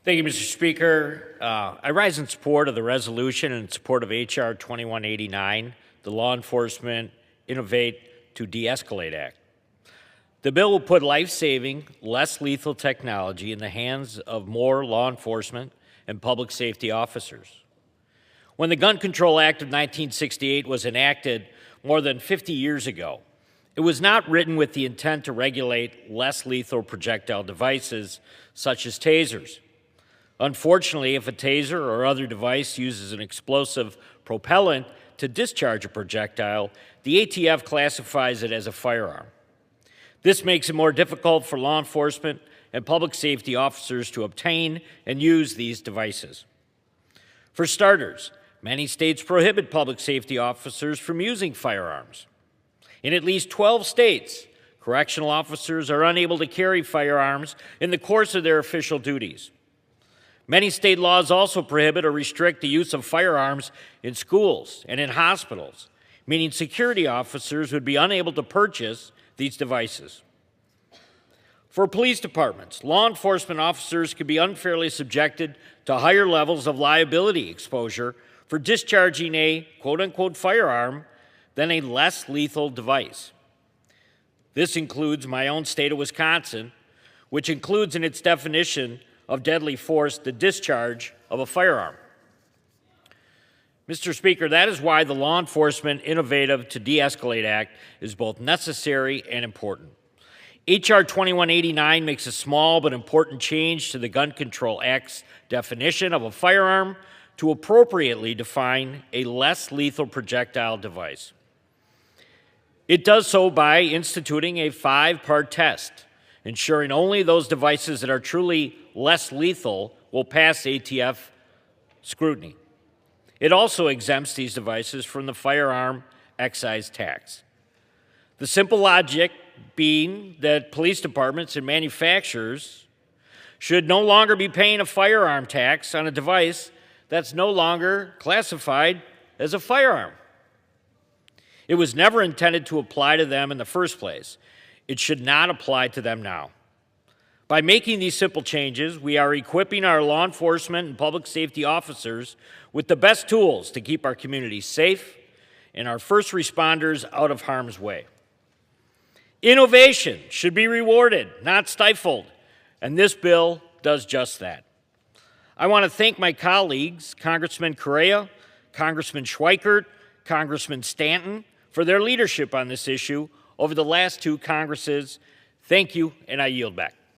Thank you, Mr. Speaker. I rise in support of the resolution and in support of H.R. 2189, the Law Enforcement Innovate to De-Escalate Act. The bill will put life-saving, less lethal technology in the hands of more law enforcement and public safety officers. When the Gun Control Act of 1968 was enacted more than 50 years ago, it was not written with the intent to regulate less lethal projectile devices such as tasers. Unfortunately, if a taser or other device uses an explosive propellant to discharge a projectile, the ATF classifies it as a firearm. This makes it more difficult for law enforcement and public safety officers to obtain and use these devices. For starters, many states prohibit public safety officers from using firearms. In at least 12 states, correctional officers are unable to carry firearms in the course of their official duties. Many state laws also prohibit or restrict the use of firearms in schools and in hospitals, meaning security officers would be unable to purchase these devices. For police departments, law enforcement officers could be unfairly subjected to higher levels of liability exposure for discharging a quote-unquote firearm than a less lethal device. This includes my own state of Wisconsin, which includes in its definition of deadly force the discharge of a firearm. Mr. Speaker, that is why the Law Enforcement Innovative to De-Escalate Act is both necessary and important. H.R. 2189 makes a small but important change to the Gun Control Act's definition of a firearm to appropriately define a less lethal projectile device. It does so by instituting a 5-part test, ensuring only those devices that are truly less lethal will pass ATF scrutiny. It also exempts these devices from the firearm excise tax. The simple logic being that police departments and manufacturers should no longer be paying a firearm tax on a device that's no longer classified as a firearm. It was never intended to apply to them in the first place. It should not apply to them now. By making these simple changes, we are equipping our law enforcement and public safety officers with the best tools to keep our communities safe and our first responders out of harm's way. Innovation should be rewarded, not stifled, and this bill does just that. I want to thank my colleagues, Congressman Correa, Congressman Schweikert, Congressman Stanton, for their leadership on this issue over the last 2 Congresses. Thank you, and I yield back.